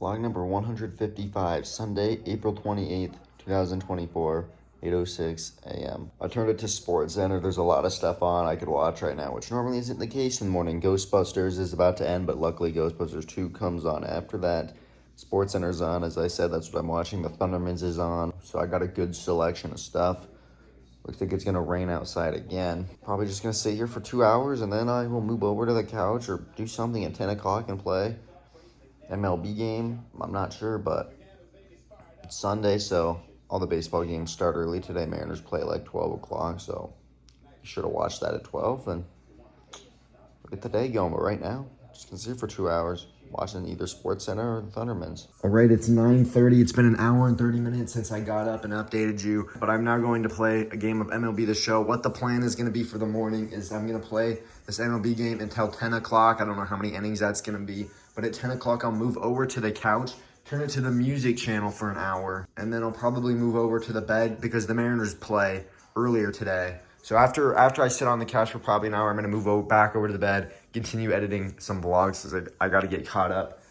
Vlog number 155, Sunday, April 28th, 2024, 8:06 a.m. I turned it to Sports Center. There's a lot of stuff on I could watch right now, which normally isn't the case in the morning. Ghostbusters is about to end, but luckily Ghostbusters 2 comes on after that. Sports Center's on, as I said, that's what I'm watching. The Thundermans is on, so I got a good selection of stuff. Looks like it's gonna rain outside again. Probably just gonna sit here for 2 hours, and then I will move over to the couch or do something at 10 o'clock and play MLB game. I'm not sure, but it's Sunday, so all the baseball games start early today. Mariners play like 12 o'clock, so you should have watched that at 12 and get the day going. But right now, just gonna sit here for 2 hours watching either Sports Center or the Thundermans. All right, it's 9:30. It's been an hour and 30 minutes since I got up and updated you, but I'm now going to play a game of MLB The Show. What the plan is going to be for the morning is I'm going to play this MLB game until 10 o'clock. I don't know how many innings that's going to be, but at 10 o'clock, I'll move over to the couch, turn it to the music channel for an hour, and then I'll probably move over to the bed because the Mariners play earlier today. So after I sit on the couch for probably an hour, I'm going to move back over to the bed, continue editing some vlogs because I got to get caught up.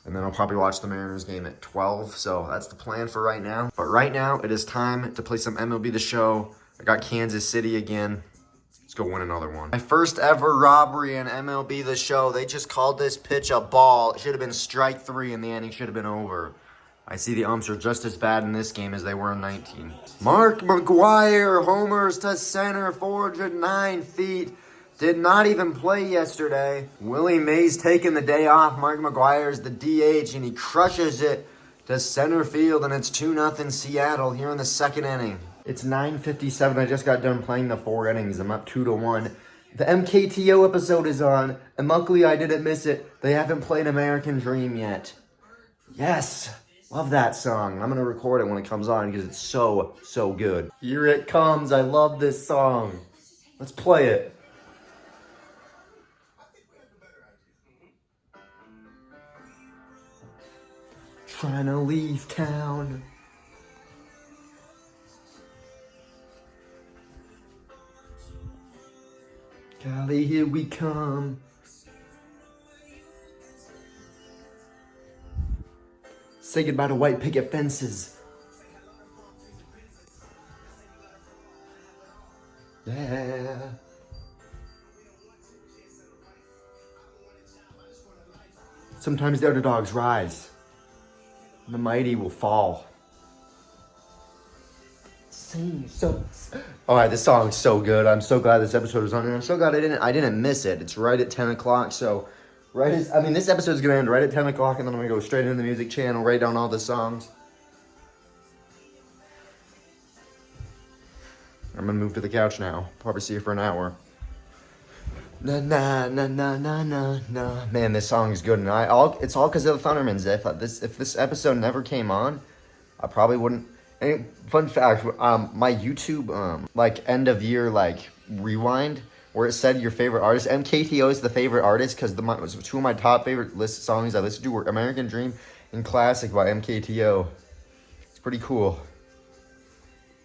And then I'll probably watch the Mariners game at 12. So that's the plan for right now. But right now, it is time to play some MLB The Show. I got Kansas City again. Let's go win another one. My first ever robbery in MLB The Show. They just called this pitch a ball. It should have been strike 3 and the inning should have been over. I see the umps are just as bad in this game as they were in 19. Mark McGwire homers to center, 409 feet. Did not even play yesterday. Willie Mays taking the day off. Mark McGwire's the DH, and he crushes it to center field, and it's 2-0 Seattle here in the second inning. It's 9:57. I just got done playing the 4 innings. I'm up 2-1. The MKTO episode is on, and luckily I didn't miss it. They haven't played American Dream yet. Yes! Love that song. I'm going to record it when it comes on because it's so, so good. Here it comes. I love this song. Let's play it. Trying to leave town. Golly, here we come. Say goodbye to white picket fences. Yeah. Sometimes the underdogs rise. And the mighty will fall. All right, this song is so good. I'm so glad this episode is on, and I'm so glad I didn't miss it. It's right at 10 o'clock, so this episode is gonna end right at 10 o'clock, and then I'm gonna go straight into the music channel, write down all the songs. I'm gonna move to the couch now. Probably see you for an hour. Na na na na na na na. Man, this song is good, and it's all because of the Thundermans. If this episode never came on, I probably wouldn't. And fun fact, my YouTube like end of year like rewind where it said your favorite artist, MKTO is the favorite artist because two of my top favorite songs I listened to were American Dream and Classic by MKTO. It's pretty cool.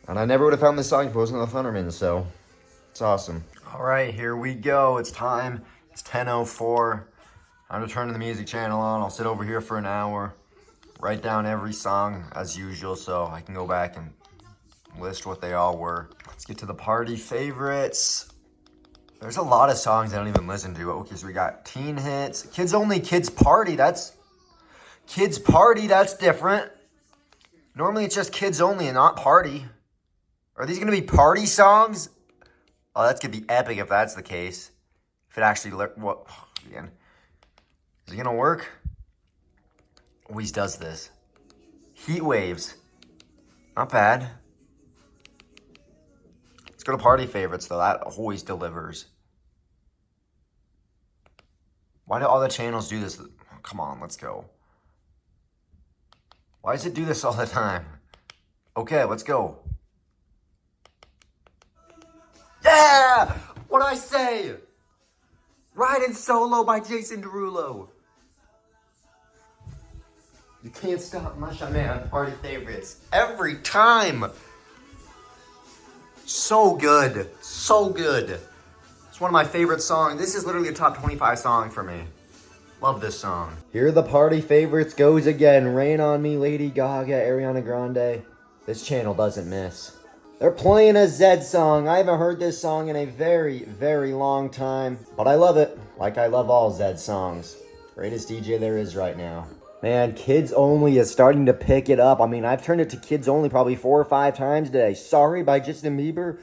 And I never would have found this song if it wasn't the Thundermans, so it's awesome. All right, here we go. It's time. It's 10:04. I'm to turn the music channel on. I'll sit over here for an hour, write down every song as usual so I can go back and list what they all were. Let's get to the party favorites. There's a lot of songs I don't even listen to. Okay, so we got teen hits. Kids Only, Kids Party. That's different. Normally it's just Kids Only and not Party. Are these going to be party songs? Oh, that's going to be epic if that's the case. If it actually, again. Is it going to work? Always does this. Heat Waves. Not bad. Let's go to party favorites, though. That always delivers. Why do all the channels do this? Come on, let's go. Why does it do this all the time? Okay, let's go. Yeah! What'd I say? Riding Solo by Jason Derulo. You can't stop my shot, man. Party favorites. Every time. So good. So good. It's one of my favorite songs. This is literally a top 25 song for me. Love this song. Here are the party favorites goes again. Rain on Me, Lady Gaga, Ariana Grande. This channel doesn't miss. They're playing a Zed song. I haven't heard this song in a very, very long time, but I love it. Like I love all Zed songs. Greatest DJ there is right now. Man, Kids Only is starting to pick it up. I mean, I've turned it to Kids Only probably 4 or 5 times today. Sorry by Justin Bieber.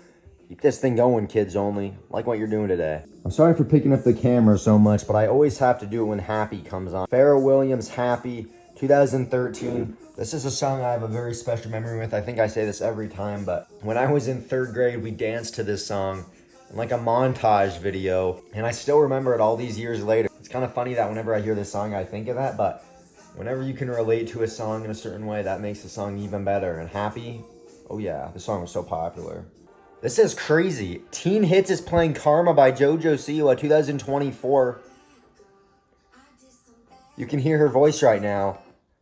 Keep this thing going, Kids Only. Like what you're doing today. I'm sorry for picking up the camera so much, but I always have to do it when Happy comes on. Pharrell Williams, Happy, 2013. This is a song I have a very special memory with. I think I say this every time, but when I was in 3rd grade, we danced to this song in like a montage video, and I still remember it all these years later. It's kind of funny that whenever I hear this song, I think of that, but whenever you can relate to a song in a certain way, that makes the song even better. And Happy, oh yeah, the song was so popular. This is crazy. Teen Hits is playing Karma by JoJo Siwa, 2024. You can hear her voice right now.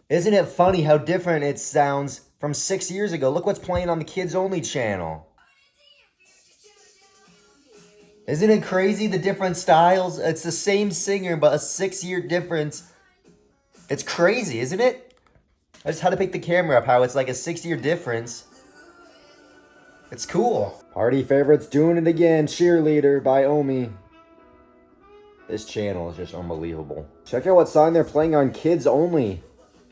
Isn't it funny how different it sounds from 6 years ago? Look what's playing on the Kids Only channel. Isn't it crazy, the different styles? It's the same singer, but a 6-year difference. It's crazy, isn't it? I just had to pick the camera up, how it's like a 6-year difference. It's cool. Party favorites doing it again. Cheerleader by Omi. This channel is just unbelievable. Check out what song they're playing on Kids Only.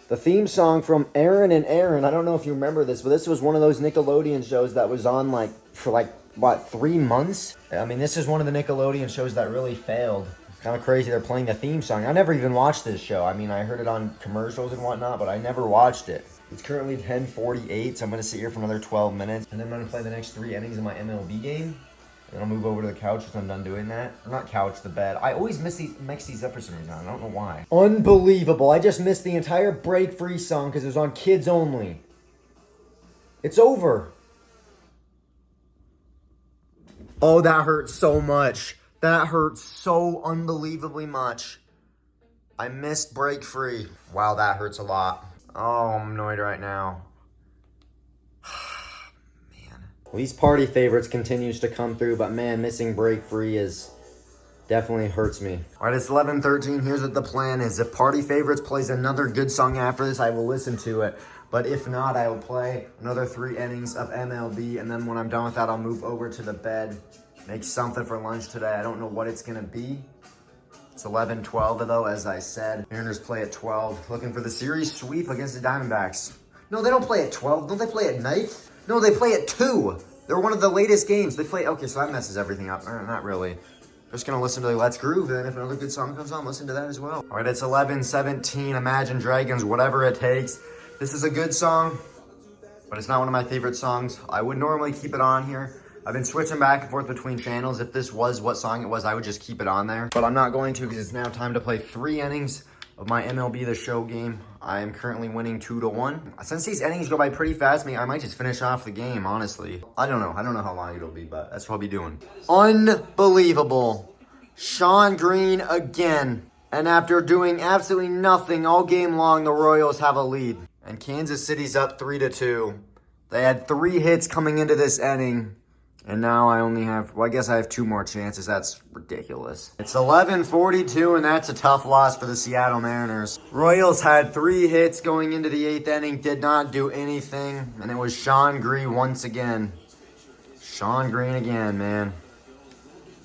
The theme song from Aaron and Aaron. I don't know if you remember this, but this was one of those Nickelodeon shows that was on for what, 3 months? I mean, this is one of the Nickelodeon shows that really failed. It's kind of crazy they're playing the theme song. I never even watched this show. I mean, I heard it on commercials and whatnot, but I never watched it. It's currently 10:48, so I'm going to sit here for another 12 minutes. And then I'm going to play the next 3 innings of my MLB game. And I'll move over to the couch once I'm done doing that. Or not couch, the bed. I always mix these up for some reason. I don't know why. Unbelievable. I just missed the entire Break Free song because it was on Kids Only. It's over. Oh, that hurt so much. That hurt so unbelievably much. I missed Break Free. Wow, that hurts a lot. Oh, I'm annoyed right now. Man. Well, these party favorites continues to come through, but man, missing Break Free is definitely hurts me. All right, it's 11:13. Here's what the plan is. If Party Favorites plays another good song after this, I will listen to it. But if not, I will play another 3 innings of MLB, and then when I'm done with that, I'll move over to the bed, make something for lunch today. I don't know what it's gonna be. It's 11-12 though, as I said. Mariners play at 12, looking for the series sweep against the Diamondbacks. No, they don't play at 12. Don't they play at night? No, they play at 2. They're one of the latest games. They play, okay, so that messes everything up. Not really. Just gonna listen to the Let's Groove, and if another good song comes on, listen to that as well. All right, it's 11:17, Imagine Dragons, Whatever It Takes. This is a good song, but it's not one of my favorite songs. I would normally keep it on here. I've been switching back and forth between channels. If this was what song it was, I would just keep it on there. But I'm not going to because it's now time to play 3 innings of my MLB The Show game. I am currently winning 2-1. Since these innings go by pretty fast, I might just finish off the game, honestly. I don't know. I don't know how long it'll be, but that's what I'll be doing. Unbelievable. Sean Green again. And after doing absolutely nothing all game long, the Royals have a lead. And Kansas City's up 3-2. They had 3 hits coming into this inning. And now I only have, well, I guess I have 2 more chances. That's ridiculous. It's 11:42, and that's a tough loss for the Seattle Mariners. Royals had 3 hits going into the 8th inning, did not do anything, and it was Sean Green once again. Sean Green again, man.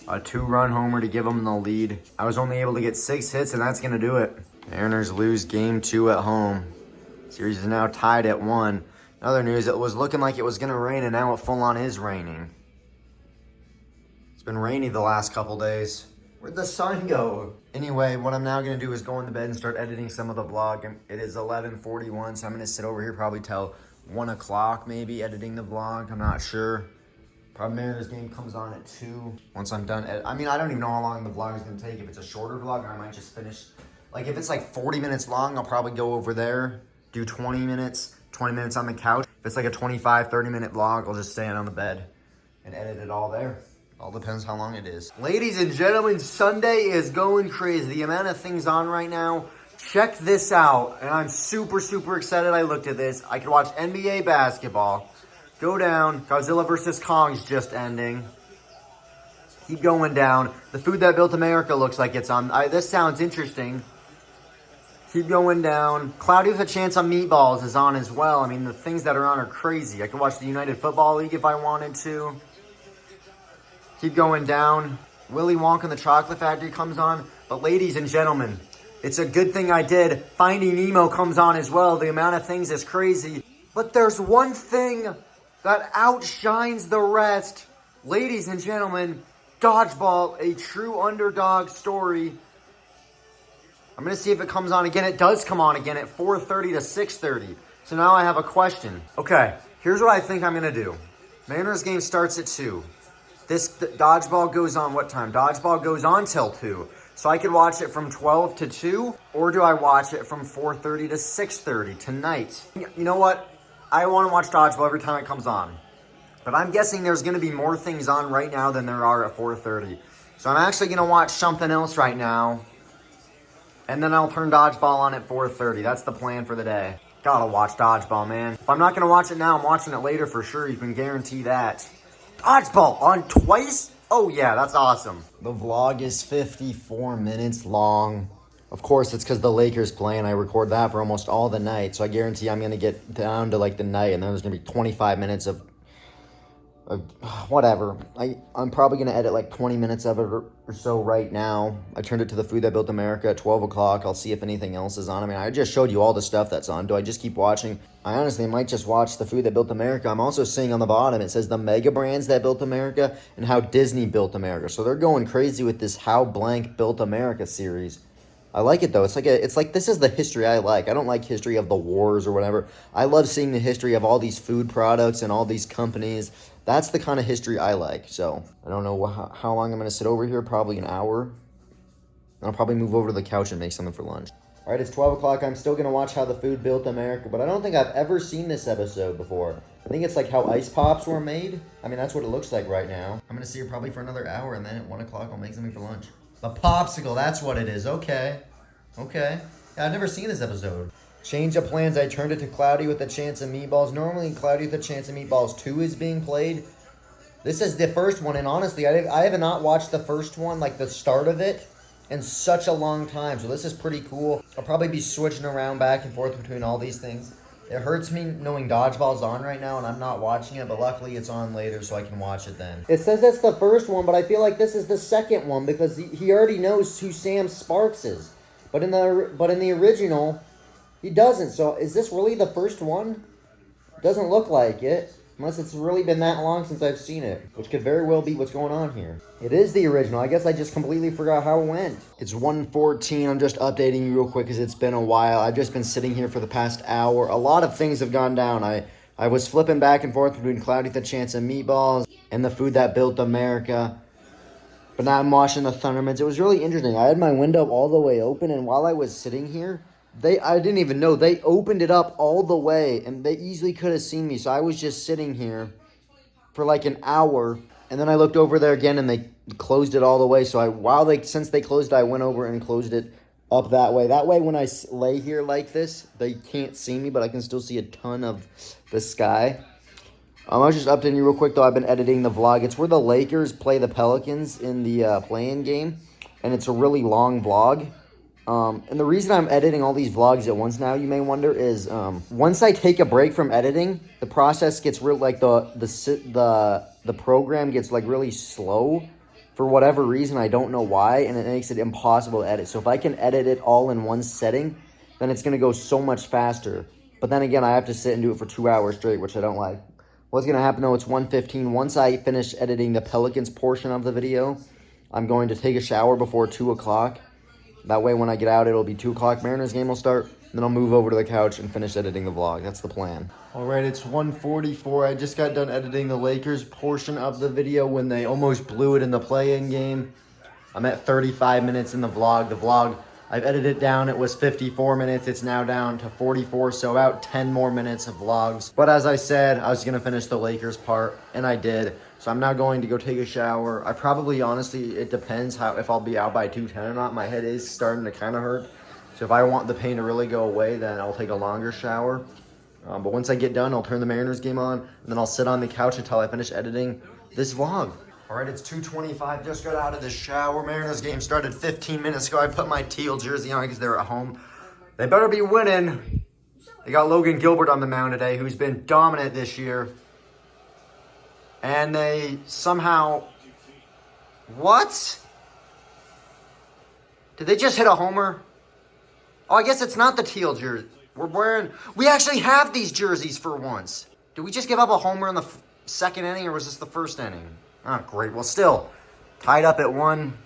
A 2-run homer to give them the lead. I was only able to get 6 hits, and that's going to do it. Mariners lose game 2 at home. Series is now tied at 1. In other news, it was looking like it was going to rain, and now it full on is raining. It's been rainy the last couple days. Where'd the sun go? Anyway, what I'm now going to do is go into bed and start editing some of the vlog. It is 11:41, so I'm going to sit over here probably till 1 o'clock maybe editing the vlog. I'm not sure. Probably Mariners game comes on at 2. Once I'm done, I don't even know how long the vlog is going to take. If it's a shorter vlog, I might just finish. Like if it's like 40 minutes long, I'll probably go over there, do 20 minutes on the couch. If it's like a 25, 30-minute vlog, I'll just stay on the bed and edit it all there. All depends how long it is. Ladies and gentlemen, Sunday is going crazy. The amount of things on right now. Check this out. And I'm super, super excited I looked at this. I could watch NBA basketball. Go down. Godzilla vs. Kong's just ending. Keep going down. The Food That Built America looks like it's on. This sounds interesting. Keep going down. Cloudy with a Chance of Meatballs is on as well. I mean, the things that are on are crazy. I could watch the United Football League if I wanted to. Keep going down. Willy Wonka and the Chocolate Factory comes on. But ladies and gentlemen, it's a good thing I did. Finding Nemo comes on as well. The amount of things is crazy. But there's one thing that outshines the rest. Ladies and gentlemen, Dodgeball, a true underdog story. I'm going to see if it comes on again. It does come on again at 4:30 to 6:30. So now I have a question. Okay, here's what I think I'm going to do. Mariners game starts at 2. This Dodgeball goes on what time? Dodgeball goes on till 2. So I could watch it from 12 to 2, or do I watch it from 4:30 to 6:30 tonight? You know what? I want to watch Dodgeball every time it comes on. But I'm guessing there's going to be more things on right now than there are at 4:30. So I'm actually going to watch something else right now. And then I'll turn Dodgeball on at 4:30. That's the plan for the day. Gotta watch Dodgeball, man. If I'm not going to watch it now, I'm watching it later for sure. You can guarantee that. Dodgeball on twice? Oh, yeah, that's awesome. The vlog is 54 minutes long. Of course, it's because the Lakers play, and I record that for almost all the night. So I guarantee I'm going to get down to, like, the night, and then there's going to be 25 minutes of whatever. I'm probably going to edit, like, 20 minutes of it or so right now. I turned it to the Food That Built America at 12 o'clock. I'll see if anything else is on. I mean, I just showed you all the stuff that's on. Do I just keep watching? I honestly might just watch the Food That Built America. I'm also seeing on the bottom, it says the mega brands that built America and how Disney built America. So they're going crazy with this How Blank Built America series. I like it though. It's like this is the history I like. I don't like history of the wars or whatever. I love seeing the history of all these food products and all these companies. That's the kind of history I like. So I don't know how long I'm going to sit over here. Probably an hour. I'll probably move over to the couch and make something for lunch. All right, it's 12 o'clock. I'm still going to watch How the Food Built America, but I don't think I've ever seen this episode before. I think it's like how ice pops were made. I mean, that's what it looks like right now. I'm going to see it probably for another hour, and then at 1 o'clock I'll make something for lunch. The popsicle, that's what it is. Okay. Yeah, I've never seen this episode. Change of plans. I turned it to Cloudy with a Chance of Meatballs. Normally, Cloudy with a Chance of Meatballs 2 is being played. This is the first one, and honestly, I have not watched the first one, like the start of it, in such a long time. So this is pretty cool. I'll probably be switching around back and forth between all these things. It hurts me knowing Dodgeball's on right now, and I'm not watching it, but luckily it's on later, so I can watch it then. It says that's the first one, but I feel like this is the second one, because he already knows who Sam Sparks is. But in the original, he doesn't. So is this really the first one? It doesn't look like it. Unless it's really been that long since I've seen it. Which could very well be what's going on here. It is the original. I guess I just completely forgot how it went. It's 1:14. I'm just updating you real quick because it's been a while. I've just been sitting here for the past hour. A lot of things have gone down. I was flipping back and forth between Cloudy with a Chance of Meatballs and the Food That Built America. But now I'm watching the Thundermans. It was really interesting. I had my window all the way open, and while I was sitting here, I didn't even know. They opened it up all the way, and they easily could have seen me. So I was just sitting here for like an hour, and then I looked over there again, and they closed it all the way. So since they closed it, I went over and closed it up that way. That way, when I lay here like this, they can't see me, but I can still see a ton of the sky. I was just updating you real quick, though. I've been editing the vlog. It's where the Lakers play the Pelicans in the play-in game, and it's a really long vlog. And the reason I'm editing all these vlogs at once now, you may wonder, is once I take a break from editing, the process gets real, like the program gets like really slow for whatever reason. I don't know why, and it makes it impossible to edit. So if I can edit it all in one setting, then it's going to go so much faster. But then again, I have to sit and do it for 2 hours straight, which I don't like. What's going to happen, though, it's 1:15. Once I finish editing the Pelicans portion of the video, I'm going to take a shower before 2 o'clock. That way, when I get out, it'll be 2 o'clock. Mariners game will start. Then I'll move over to the couch and finish editing the vlog. That's the plan. All right, it's 1:44. I just got done editing the Lakers portion of the video when they almost blew it in the play-in game. I'm at 35 minutes in the vlog. The vlog, I've edited it down. It was 54 minutes. It's now down to 44, so about 10 more minutes of vlogs. But as I said, I was going to finish the Lakers part, and I did. So I'm now going to go take a shower. I probably, honestly, it depends if I'll be out by 2:10 or not. My head is starting to kind of hurt. So if I want the pain to really go away, then I'll take a longer shower. But once I get done, I'll turn the Mariners game on, and then I'll sit on the couch until I finish editing this vlog. All right, it's 2:25. Just got out of the shower. Mariners game started 15 minutes ago. I put my teal jersey on because they're at home. They better be winning. They got Logan Gilbert on the mound today, who's been dominant this year. And they somehow... What? Did they just hit a homer? Oh, I guess it's not the teal jersey. We actually have these jerseys for once. Did we just give up a homer in the second inning, or was this the first inning? Oh, great. Well, still, tied up at 1.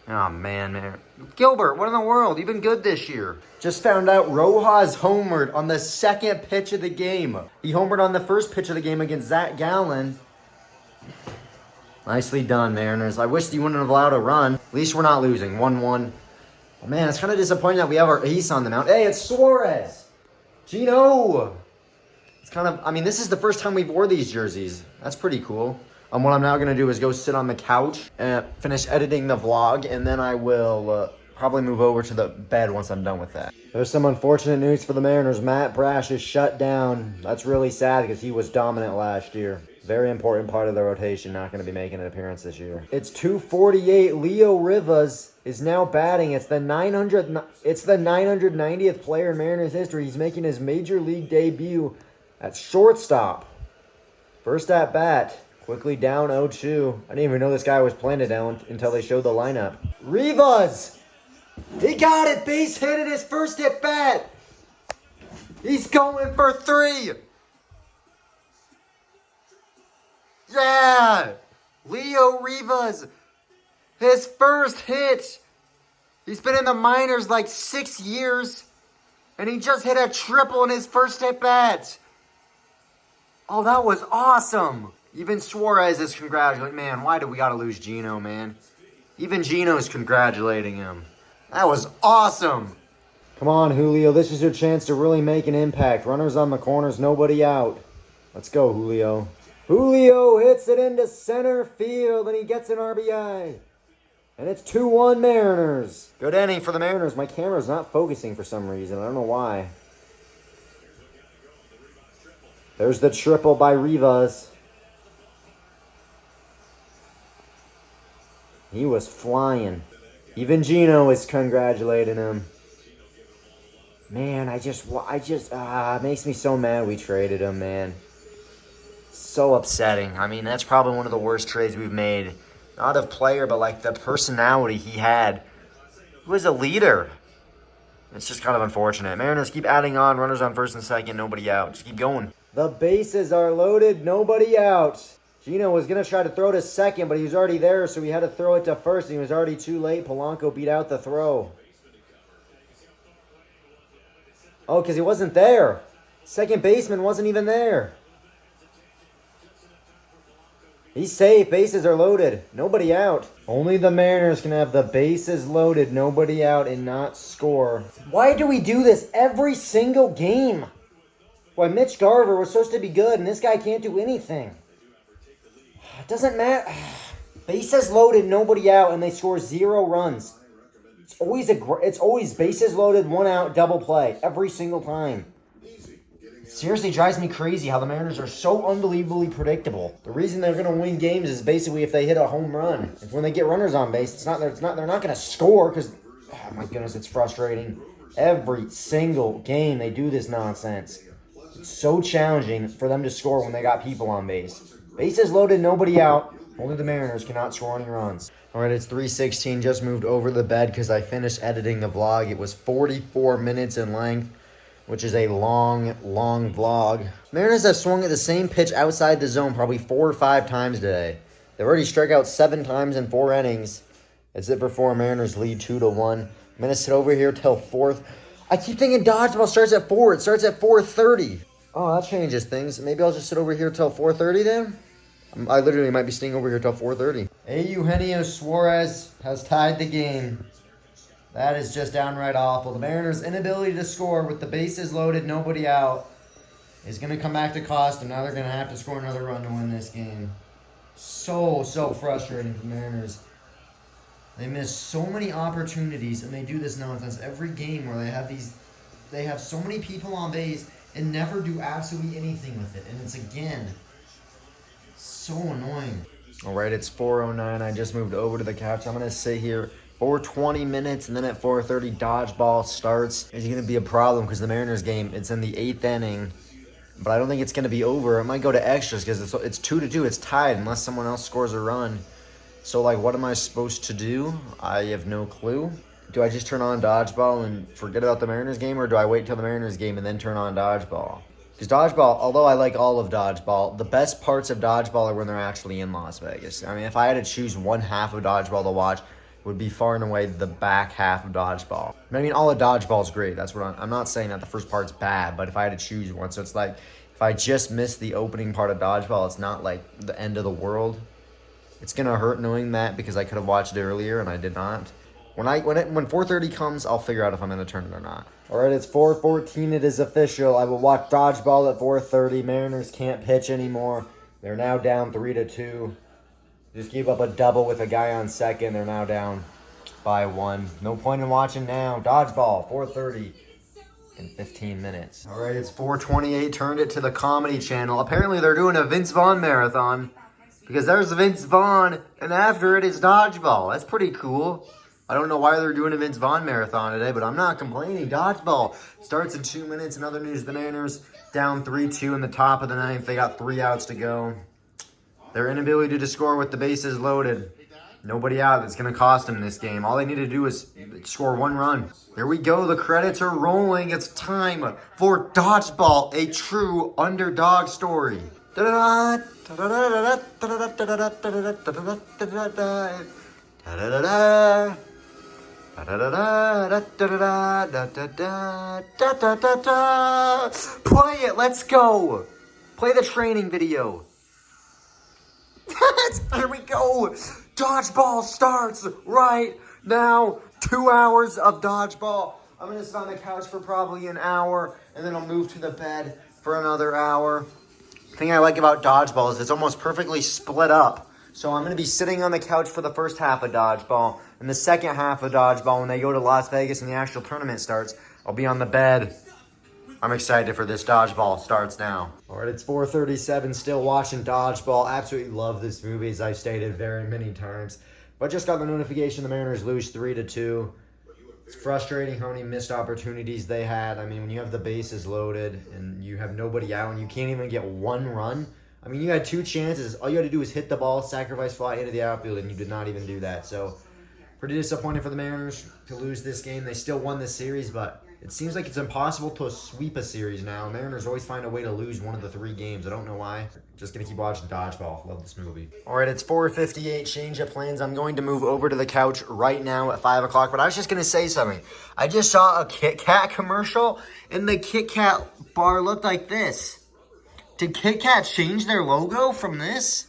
Oh, man. Gilbert, what in the world? You've been good this year. Just found out Rojas homered on the second pitch of the game. He homered on the first pitch of the game against Zach Gallen. Nicely done, Mariners. I wish you wouldn't have allowed a run. At least we're not losing. 1-1. Oh, man, it's kind of disappointing that we have our ace on the mound. Hey, it's Suarez. Gino. It's kind of, I mean, this is the first time we've wore these jerseys. That's pretty cool. What I'm now going to do is go sit on the couch and finish editing the vlog, and then I will probably move over to the bed once I'm done with that. There's some unfortunate news for the Mariners. Matt Brash is shut down. That's really sad because he was dominant last year. Very important part of the rotation, not going to be making an appearance this year. It's 248. Leo Rivas is now batting. It's the 990th player in Mariners history. He's making his major league debut at shortstop. First at bat. Quickly down 0-2. I didn't even know this guy was playing it down until they showed the lineup. Rivas! He got it! Base hit in his first at bat! He's going for 3! Yeah! Leo Rivas! His first hit! He's been in the minors like 6 years, and he just hit a triple in his first at bat! Oh, that was awesome! Even Suarez is congratulating. Man, why do we gotta lose Gino, man? Even Gino's congratulating him. That was awesome. Come on, Julio. This is your chance to really make an impact. Runners on the corners, nobody out. Let's go, Julio. Julio hits it into center field, and he gets an RBI. And it's 2-1 Mariners. Good inning for the Mariners. My camera's not focusing for some reason. I don't know why. There's the triple by Rivas. He was flying. Even Gino is congratulating him. Man, it makes me so mad we traded him, man. So upsetting. I mean, that's probably one of the worst trades we've made. Not of player, but like the personality he had. He was a leader. It's just kind of unfortunate. Mariners keep adding on. Runners on first and second. Nobody out. Just keep going. The bases are loaded. Nobody out. Gino was going to try to throw to second, but he was already there, so he had to throw it to first. He was already too late. Polanco beat out the throw. Oh, because he wasn't there. Second baseman wasn't even there. He's safe. Bases are loaded. Nobody out. Only the Mariners can have the bases loaded, nobody out, and not score. Why do we do this every single game? Why, Mitch Garver was supposed to be good, and this guy can't do anything. It doesn't matter. Bases loaded, nobody out, and they score 0 runs. It's always bases loaded, 1 out, double play every single time. It seriously drives me crazy how the Mariners are so unbelievably predictable. The reason they're going to win games is basically if they hit a home run. If when they get runners on base, they're not going to score because, oh my goodness, it's frustrating. Every single game they do this nonsense. It's so challenging for them to score when they got people on base. Bases loaded, nobody out. Only the Mariners cannot score any runs. All right, it's 3:16. Just moved over the bed because I finished editing the vlog. It was 44 minutes in length, which is a long, long vlog. Mariners have swung at the same pitch outside the zone probably 4 or 5 times today. They've already struck out 7 times in 4 innings. That's it for 4. Mariners lead 2-1. I'm going to sit over here till 4th. I keep thinking dodgeball starts at 4. It starts at 4:30. Oh, that changes things. Maybe I'll just sit over here till 4:30 then? I literally might be staying over here till 4:30. Eugenio Suarez has tied the game. That is just downright awful. The Mariners' inability to score with the bases loaded, nobody out, is going to come back to cost them. Now they're going to have to score another run to win this game. So frustrating for the Mariners. They miss so many opportunities, and they do this nonsense every game where they have so many people on base and never do absolutely anything with it. And it's, again, so annoying. All right, it's 4:09. I just moved over to the couch. I'm going to sit here For 20 minutes, and then at 4:30, dodgeball starts. It's going to be a problem because the Mariners game, it's in the 8th inning. But I don't think it's going to be over. It might go to extras because it's 2-2. It's tied unless someone else scores a run. So, like, what am I supposed to do? I have no clue. Do I just turn on dodgeball and forget about the Mariners game, or do I wait till the Mariners game and then turn on dodgeball? Because dodgeball, although I like all of dodgeball, the best parts of dodgeball are when they're actually in Las Vegas. I mean, if I had to choose one half of dodgeball to watch, it would be far and away the back half of dodgeball. I mean, all of dodgeball is great. That's what I'm not saying that the first part's bad, but if I had to choose one, so it's like if I just missed the opening part of dodgeball, it's not like the end of the world. It's gonna hurt knowing that because I could have watched it earlier and I did not. When 4:30 comes, I'll figure out if I'm gonna turn it or not. All right, it's 4:14. It is official. I will watch dodgeball at 4:30. Mariners can't pitch anymore. They're now down 3-2. Just gave up a double with a guy on second. They're now down by 1. No point in watching now. Dodgeball, 4:30 in 15 minutes. All right, it's 4:28. Turned it to the Comedy Channel. Apparently, they're doing a Vince Vaughn marathon because there's Vince Vaughn, and after it is dodgeball. That's pretty cool. I don't know why they're doing a Vince Vaughn marathon today, but I'm not complaining. Dodgeball starts in 2 minutes. In other news, the Mariners down 3-2 in the top of the 9th. They got 3 outs to go. Their inability to score with the bases loaded. Nobody out that's going to cost them this game. All they need to do is score 1 run. Here we go. The credits are rolling. It's time for Dodgeball, a true underdog story. Play it. Let's go. Play the training video. Here we go. Dodgeball starts right now. 2 hours of dodgeball. I'm going to sit on the couch for probably an hour, and then I'll move to the bed for another hour. The thing I like about dodgeball is it's almost perfectly split up. So I'm going to be sitting on the couch for the first half of dodgeball, and the second half of dodgeball, when they go to Las Vegas and the actual tournament starts, I'll be on the bed. I'm excited for this. Dodgeball starts now. All right, it's 4:37, still watching Dodgeball. Absolutely love this movie, as I've stated very many times. But just got the notification the Mariners lose 3-2. It's frustrating how many missed opportunities they had. I mean, when you have the bases loaded and you have nobody out and you can't even get 1 run. I mean, you had 2 chances. All you had to do was hit the ball, sacrifice fly into the outfield, and you did not even do that. So, pretty disappointing for the Mariners to lose this game. They still won this series, but it seems like it's impossible to sweep a series now. Mariners always find a way to lose one of the 3 games. I don't know why. Just going to keep watching Dodgeball. Love this movie. All right, it's 4:58. Change of plans. I'm going to move over to the couch right now at 5 o'clock. But I was just going to say something. I just saw a Kit Kat commercial, and the Kit Kat bar looked like this. Did Kit Kat change their logo from this?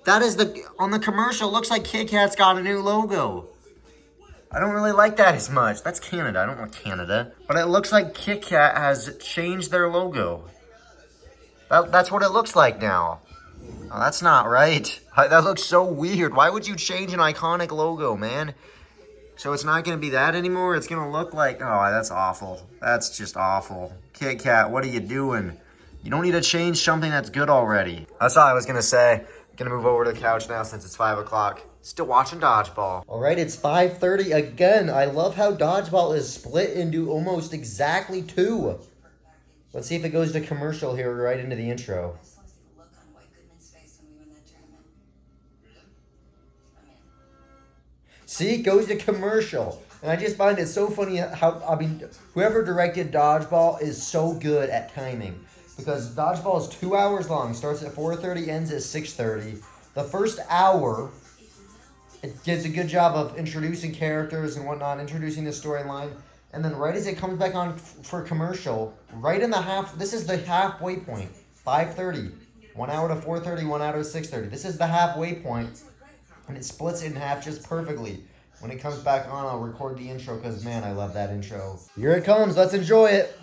That is on the commercial, it looks like Kit Kat's got a new logo. I don't really like that as much. That's Canada. I don't like Canada. But it looks like Kit Kat has changed their logo. That's what it looks like now. Oh, that's not right. That looks so weird. Why would you change an iconic logo, man? So it's not going to be that anymore? It's going to look like... Oh, that's awful. That's just awful. Kit Kat, what are you doing? You don't need to change something that's good already. That's all I was going to say. Gonna move over to the couch now since it's 5 o'clock. Still watching Dodgeball. All right, it's 5:30 again. I love how Dodgeball is split into almost exactly 2. Let's see if it goes to commercial here right into the intro. See, it goes to commercial. And I just find it so funny how, I mean, whoever directed Dodgeball is so good at timing. Because Dodgeball is 2 hours long. Starts at 4:30, ends at 6:30. The first hour, it does a good job of introducing characters and whatnot, introducing the storyline. And then right as it comes back on for commercial, right in the half, this is the halfway point. 5:30. 1 hour to 4:30, 1 hour to 6:30. This is the halfway point. And it splits it in half just perfectly. When it comes back on, I'll record the intro because, man, I love that intro. Here it comes. Let's enjoy it.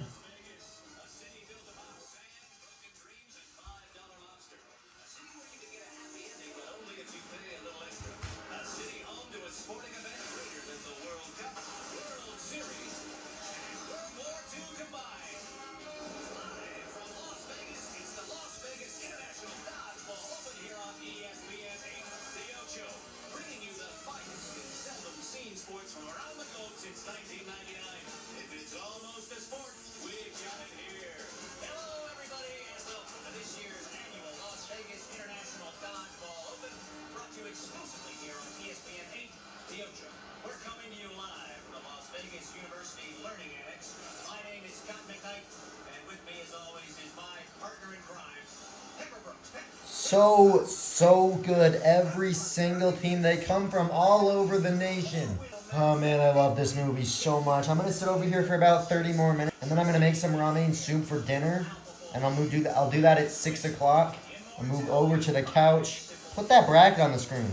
So good. Every single team. They come from all over the nation. Oh man, I love this movie so much. I'm gonna sit over here for about 30 more minutes, and then I'm gonna make some ramen soup for dinner, and I'll do that at 6 o'clock. I'll move over to the couch. Put that bracket on the screen.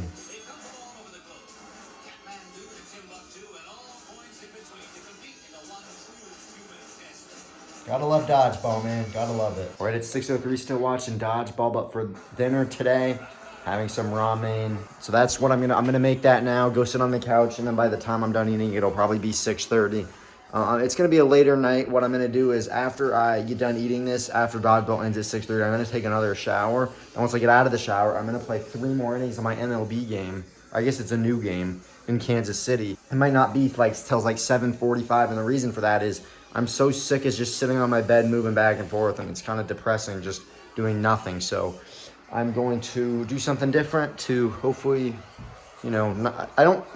Gotta love dodgeball, man. Gotta love it. All right, it's 6:03. Still watching dodgeball, but for dinner today, having some ramen. So that's what I'm gonna make that now. Go sit on the couch, and then by the time I'm done eating, it'll probably be 6:30. It's gonna be a later night. What I'm gonna do is after I get done eating this, after dodgeball ends at 6:30, I'm gonna take another shower. And once I get out of the shower, I'm gonna play 3 more innings of my MLB game. I guess it's a new game in Kansas City. It might not be like till like 7:45, and the reason for that is I'm so sick as just sitting on my bed moving back and forth, and it's kind of depressing just doing nothing. So I'm going to do something different to hopefully, you know,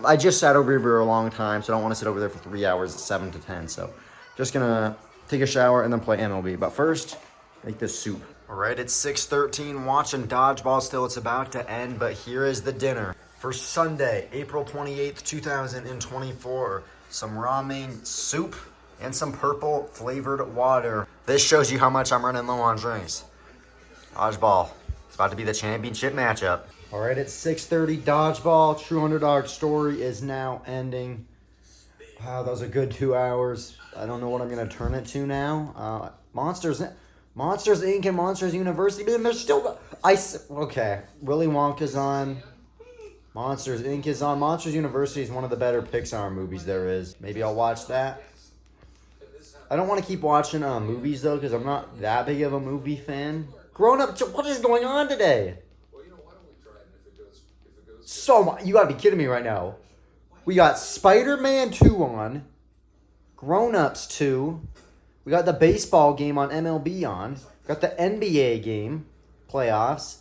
I just sat over here for a long time, so I don't want to sit over there for 3 hours at 7 to 10. So just gonna take a shower and then play MLB. But first, make this soup. All right, it's 6:13, watching dodgeball still. It's about to end, but here is the dinner. For Sunday, April 28th, 2024, some ramen soup and some purple flavored water. This shows you how much I'm running low on drinks. Dodgeball. It's about to be the championship matchup. All right, it's 6:30. Dodgeball. True Underdog story is now ending. Wow, that was a good 2 hours. I don't know what I'm going to turn it to now. Monsters Inc. and Monsters University. Man, there's still... Okay, Willy Wonka's on. Monsters Inc. is on. Monsters University is one of the better Pixar movies there is. Maybe I'll watch that. I don't want to keep watching movies, though, because I'm not that big of a movie fan. Grown up, what is going on today? Well, why don't we try it if it goes So much. You got to be kidding me right now. We got Spider-Man 2 on. Grown Ups 2. We got the baseball game on MLB on. Got the NBA game. Playoffs.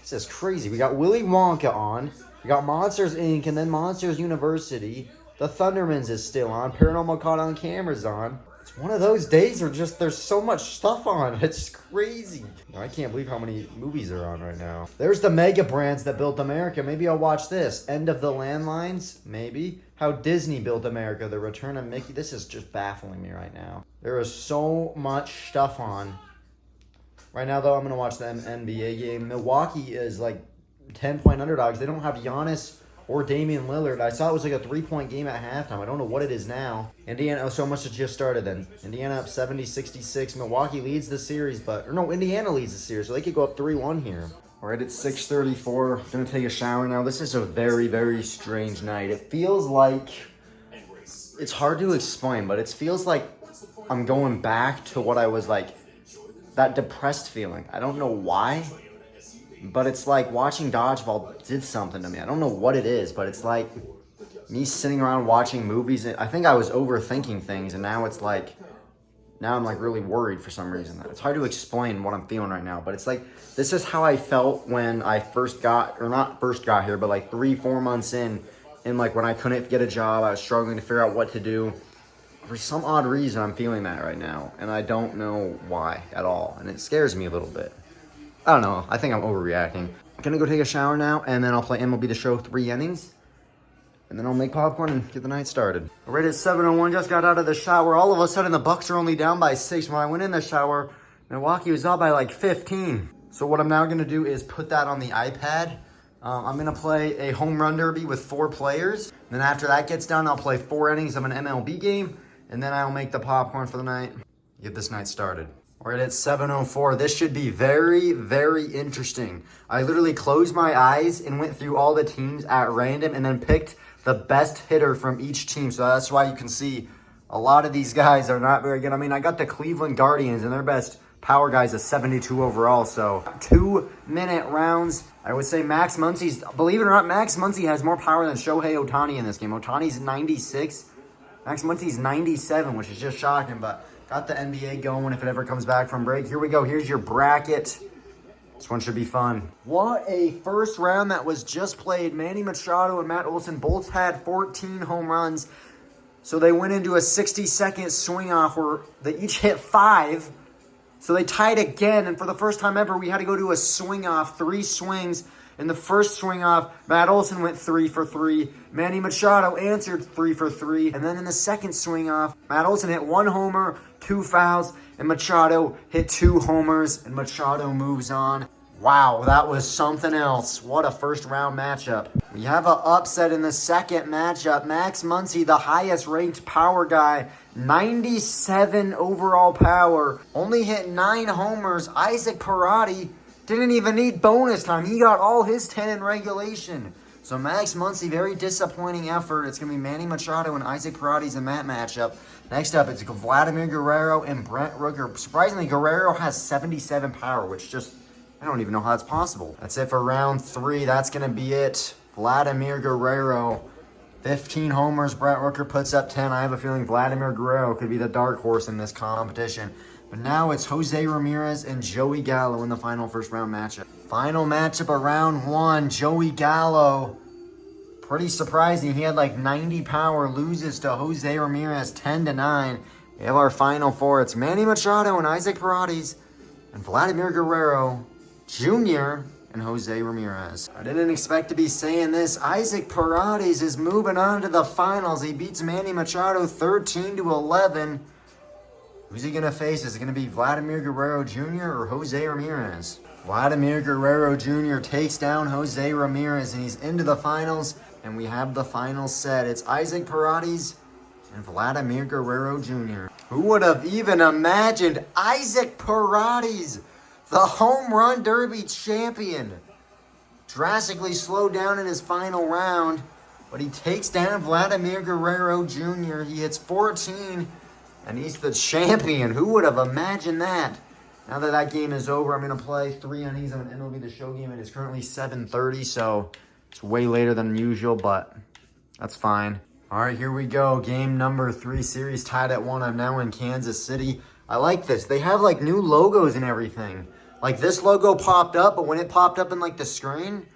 This is crazy. We got Willy Wonka on. We got Monsters Inc. and then Monsters University. The Thundermans is still on. Paranormal Caught on Camera's on. It's one of those days where just there's so much stuff on. It's crazy. I can't believe how many movies are on right now. There's the mega brands that built America. Maybe I'll watch this. End of the Landlines? Maybe. How Disney Built America. The Return of Mickey. This is just baffling me right now. There is so much stuff on. Right now, though, I'm going to watch the NBA game. Milwaukee is like 10-point underdogs. They don't have Giannis or Damian Lillard. I saw it was like a 3-point game at halftime. I don't know what it is now. Indiana, so much has just started then. Indiana up 70-66. Milwaukee leads the series, Indiana leads the series, so they could go up 3-1 here. All right, it's 6:34. Gonna take a shower now. This is a very, very strange night. It feels like, it's hard to explain, but it feels like I'm going back to what I was like, that depressed feeling. I don't know why. But it's like watching dodgeball did something to me. I don't know what it is, but it's like me sitting around watching movies. I think I was overthinking things, and now it's like, now I'm like really worried for some reason. It's hard to explain what I'm feeling right now, but it's like, this is how I felt when I not first got here, but like 3-4 months in, and like when I couldn't get a job, I was struggling to figure out what to do. For some odd reason, I'm feeling that right now, and I don't know why at all, and it scares me a little bit. I don't know. I think I'm overreacting. I'm gonna go take a shower now, and then I'll play MLB The Show 3 innings. And then I'll make popcorn and get the night started. All right, it's 7:01. Just got out of the shower. All of a sudden, the Bucks are only down by 6. When I went in the shower, Milwaukee was up by like 15. So what I'm now gonna do is put that on the iPad. I'm gonna play a home run derby with 4 players. And then after that gets done, I'll play 4 innings of an MLB game. And then I'll make the popcorn for the night. Get this night started. All right, it's 7:04. This should be very, very interesting. I literally closed my eyes and went through all the teams at random and then picked the best hitter from each team. So that's why you can see a lot of these guys are not very good. I mean, I got the Cleveland Guardians, and their best power guys is 72 overall. So 2-minute rounds. I would say Max Muncy's, believe it or not, Max Muncy has more power than Shohei Ohtani in this game. Ohtani's 96. Max Muncy's 97, which is just shocking, but got the NBA going if it ever comes back from break. Here we go. Here's your bracket. This one should be fun. What a first round that was just played. Manny Machado and Matt Olson both had 14 home runs. So they went into a 60-second swing off where they each hit 5. So they tied again, and for the first time ever, we had to go to a swing off, 3 swings. In the first swing off, Matt Olson went 3 for 3. Manny Machado answered 3 for 3. And then in the second swing off, Matt Olson hit 1 homer, 2 fouls, and Machado hit 2 homers, and Machado moves on. Wow, that was something else. What a first round matchup. We have an upset in the second matchup. Max Muncy, the highest ranked power guy, 97 overall power, only hit 9 homers. Isaac Parati didn't even need bonus time. He got all his 10 in regulation. So Max Muncy, very disappointing effort. It's going to be Manny Machado and Isaac Parati's in that matchup. Next up, it's Vladimir Guerrero and Brent Rooker. Surprisingly, Guerrero has 77 power, which just, I don't even know how that's possible. That's it for round 3. That's going to be it. Vladimir Guerrero, 15 homers. Brent Rooker puts up 10. I have a feeling Vladimir Guerrero could be the dark horse in this competition. But now it's Jose Ramirez and Joey Gallo in the final first round matchup. Final matchup of round 1. Joey Gallo, pretty surprising. He had like 90 power, loses to Jose Ramirez 10-9. We have our final 4. It's Manny Machado and Isaac Parati's, and Vladimir Guerrero Jr. and Jose Ramirez. I didn't expect to be saying this. Isaac Parati's is moving on to the finals. He beats Manny Machado 13-11. Who's he going to face? Is it going to be Vladimir Guerrero Jr. or Jose Ramirez? Vladimir Guerrero Jr. takes down Jose Ramirez, and he's into the finals, and we have the final set. It's Isaac Parati's and Vladimir Guerrero Jr. Who would have even imagined Isaac Parati's, the home run derby champion, drastically slowed down in his final round, but he takes down Vladimir Guerrero Jr. He hits 14, and he's the champion. Who would have imagined that? Now that that game is over, I'm going to play 3 innings of an MLB The Show game. It is currently 7:30, so it's way later than usual, but that's fine. All right, here we go. Game number 3, series tied at 1. I'm now in Kansas City. I like this. They have like new logos and everything. Like this logo popped up, but when it popped up in like the screen,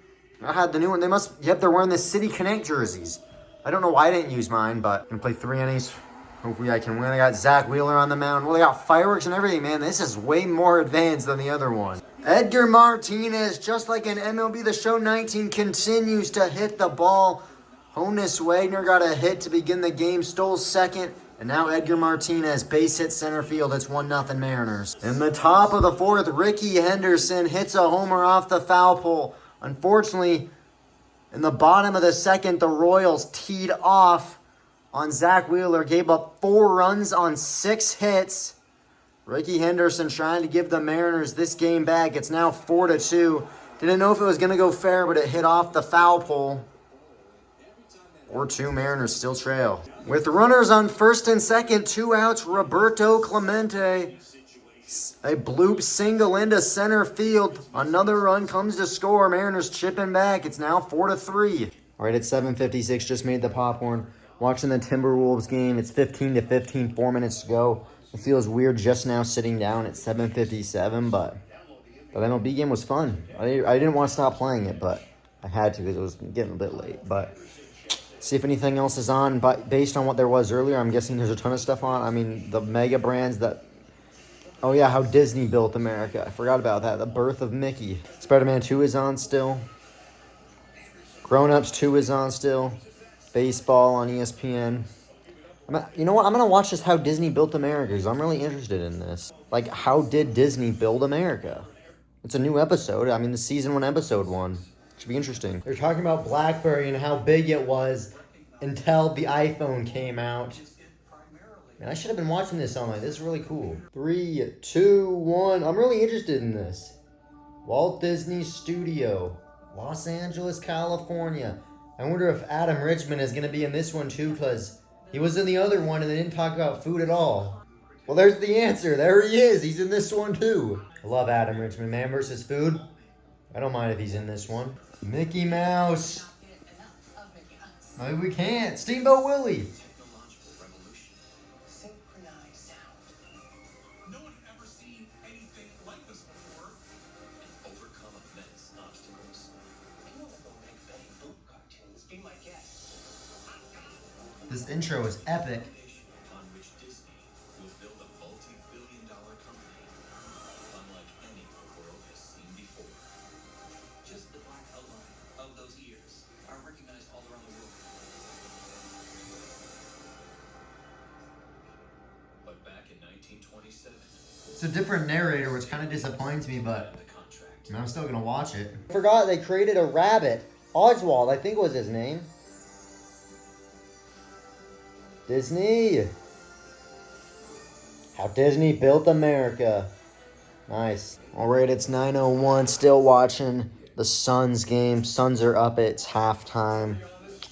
I had the new one. They're wearing the City Connect jerseys. I don't know why I didn't use mine, but I'm going to play 3 innings. Hopefully I can win. I got Zach Wheeler on the mound. Well, they got fireworks and everything, man. This is way more advanced than the other one. Edgar Martinez, just like in MLB The Show 19, continues to hit the ball. Honus Wagner got a hit to begin the game, stole second, and now Edgar Martinez, base hit center field. It's 1-0 Mariners. In the top of the 4th, Ricky Henderson hits a homer off the foul pole. Unfortunately, in the bottom of the 2nd, the Royals teed off on Zach Wheeler, gave up 4 runs on 6 hits. Ricky Henderson trying to give the Mariners this game back. It's now 4-2. Didn't know if it was going to go fair, but it hit off the foul pole. 4-2, Mariners still trail. With runners on 1st and 2nd, 2 outs, Roberto Clemente, a bloop single into center field. Another run comes to score. Mariners chipping back. It's now 4-3. All right, it's 7:56. Just made the popcorn. Watching the Timberwolves game. It's 15-15, 4 minutes to go. It feels weird just now sitting down at 7:57, but the MLB game was fun. I didn't want to stop playing it, but I had to because it was getting a bit late. But see if anything else is on. But based on what there was earlier, I'm guessing there's a ton of stuff on. I mean, the mega brands that... Oh, yeah, how Disney built America. I forgot about that. The birth of Mickey. Spider-Man 2 is on still. Grown Ups 2 is on still. Baseball on ESPN. You know what? I'm going to watch this How Disney Built America because I'm really interested in this. Like, how did Disney build America? It's a new episode. I mean, the season 1, episode 1. Should be interesting. They're talking about BlackBerry and how big it was until the iPhone came out. Man, I should have been watching this online. This is really cool. 3, 2, 1. I'm really interested in this. Walt Disney Studio, Los Angeles, California. I wonder if Adam Richman is going to be in this one too, because he was in the other one and they didn't talk about food at all. Well, there's the answer. There he is. He's in this one too. I love Adam Richman. Man versus Food. I don't mind if he's in this one. Mickey Mouse. Maybe we can't. Steamboat Willie. This intro is epic. It's a different narrator, which kind of disappoints me, but I mean, I'm still gonna watch it. Forgot they created a rabbit. Oswald, I think was his name. Disney. How Disney built America. Nice. All right, it's 9:01. Still watching the Suns game. Suns are up. It's halftime.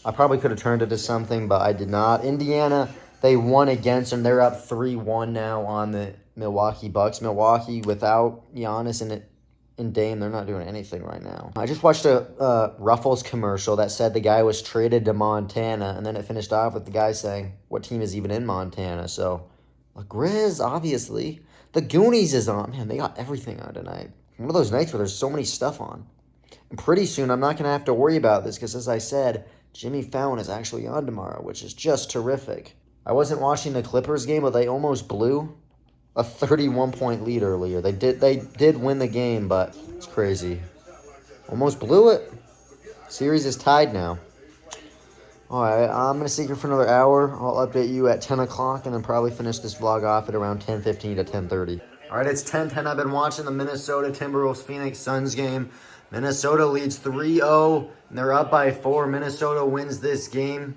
I probably could have turned it to something, but I did not. Indiana, they won against them. They're up 3-1 now on the Milwaukee Bucks. Milwaukee, without Giannis and Dame, they're not doing anything right now. I just watched a Ruffles commercial that said the guy was traded to Montana, and then it finished off with the guy saying, what team is even in Montana? So, Grizz, obviously. The Goonies is on. Man, they got everything on tonight. One of those nights where there's so many stuff on. And pretty soon, I'm not going to have to worry about this because, as I said, Jimmy Fallon is actually on tomorrow, which is just terrific. I wasn't watching the Clippers game, but they almost blew a 31-point lead earlier. They did win the game, but it's crazy. Almost blew it. Series is tied now. All right, I'm going to stay here for another hour. I'll update you at 10 o'clock and then probably finish this vlog off at around 10:15 to 10:30. All right, it's 10:10. I've been watching the Minnesota Timberwolves Phoenix Suns game. Minnesota leads 3-0, and they're up by 4. Minnesota wins this game.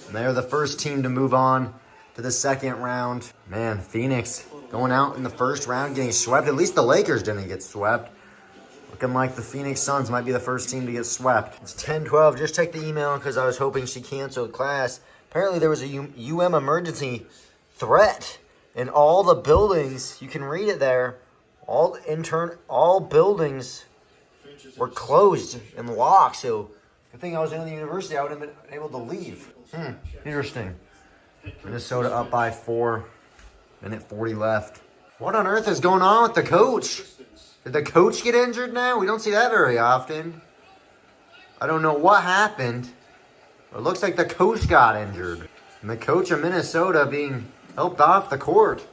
And they're the first team to move on to the second round. Man, Phoenix going out in the first round, getting swept. At least the Lakers didn't get swept. Looking like the Phoenix Suns might be the first team to get swept. It's 10:12. Just checked the email because I was hoping she canceled class. Apparently there was a UM emergency threat in all the buildings. You can read it there. All buildings were closed and locked. So I think I was in the university. I would have been able to leave. Interesting. Minnesota up by 4. Minute 40 left. What on earth is going on with the coach? Did the coach get injured now? We don't see that very often. I don't know what happened. It looks like the coach got injured. And the coach of Minnesota being helped off the court.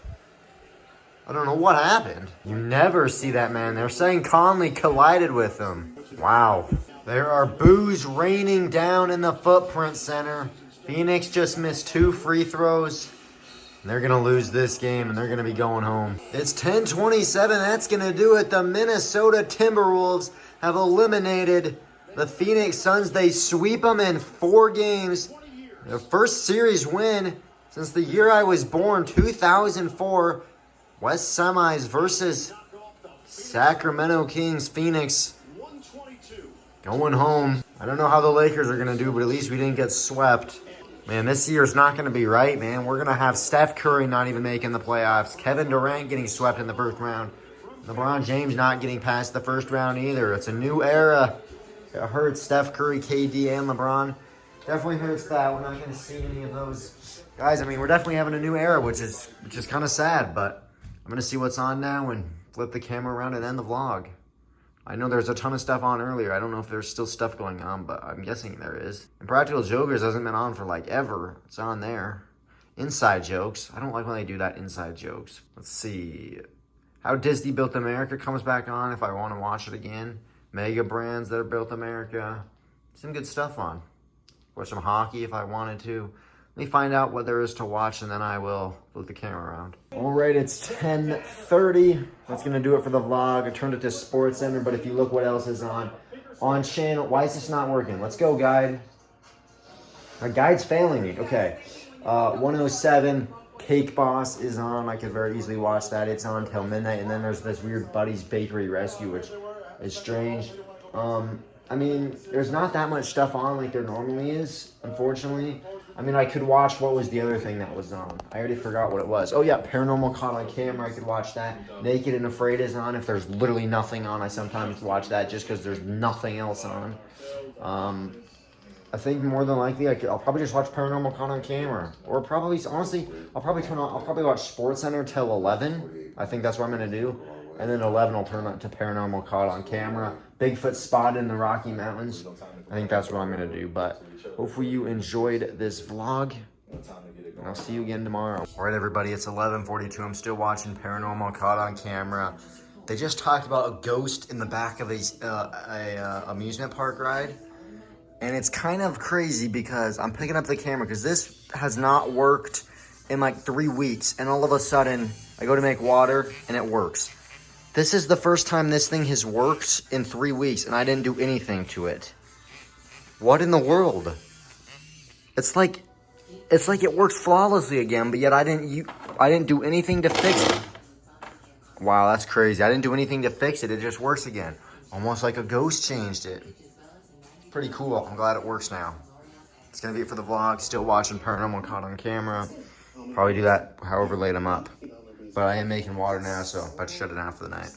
I don't know what happened. You never see that man. They're saying Conley collided with him. Wow. There are boos raining down in the Footprint Center. Phoenix just missed 2 free throws. They're going to lose this game, and they're going to be going home. It's 10:27. That's going to do it. The Minnesota Timberwolves have eliminated the Phoenix Suns. They sweep them in 4 games. Their first series win since the year I was born, 2004. West Semis versus Sacramento Kings. Phoenix going home. I don't know how the Lakers are going to do, but at least we didn't get swept. Man, this year's not going to be right, man. We're going to have Steph Curry not even making the playoffs. Kevin Durant getting swept in the first round. LeBron James not getting past the first round either. It's a new era. It hurts Steph Curry, KD, and LeBron. Definitely hurts that. We're not going to see any of those guys. I mean, we're definitely having a new era, which is kind of sad. But I'm going to see what's on now and flip the camera around and end the vlog. I know there's a ton of stuff on earlier. I don't know if there's still stuff going on, but I'm guessing there is. And Practical Jokers hasn't been on for like ever. It's on there. Inside jokes. I don't like when they do that inside jokes. Let's see. How Disney Built America comes back on if I want to watch it again. Mega brands that are built America. Some good stuff on. Watch some hockey if I wanted to. Let me find out what there is to watch, and then I will flip the camera around. All right, it's 10:30. That's going to do it for the vlog. I turned it to Sports Center, but if you look what else is on channel. Why is this not working? Let's go, guide. My guide's failing me. Okay. 107, Cake Boss is on. I could very easily watch that. It's on till midnight, and then there's this weird Buddy's Bakery Rescue, which is strange. I mean, there's not that much stuff on like there normally is, unfortunately. I mean, I could watch, what was the other thing that was on? I already forgot what it was. Oh, yeah, Paranormal Caught on Camera. I could watch that. Naked and Afraid is on. If there's literally nothing on, I sometimes watch that just because there's nothing else on. I think more than likely, I'll probably just watch Paranormal Caught on Camera. Or probably, honestly, I'll probably watch Sports Center till 11. I think that's what I'm going to do. And then 11, I'll turn to Paranormal Caught on Camera. Bigfoot Spotted in the Rocky Mountains. I think that's what I'm going to do. But hopefully you enjoyed this vlog. And I'll see you again tomorrow. All right, everybody, it's 11:42. I'm still watching Paranormal Caught on Camera. They just talked about a ghost in the back of a amusement park ride. And it's kind of crazy because I'm picking up the camera because this has not worked in like 3 weeks. And all of a sudden, I go to make water and it works. This is the first time this thing has worked in 3 weeks and I didn't do anything to it. What in the world? It's like it works flawlessly again, but yet I didn't do anything to fix it. Wow, that's crazy. I didn't do anything to fix it. It just works again. Almost like a ghost changed it. Pretty cool. I'm glad it works now. It's gonna be it for the vlog. Still watching Paranormal Caught on Camera. Probably do that however late I'm up. But I am making water now, so I'm about to shut it down for the night.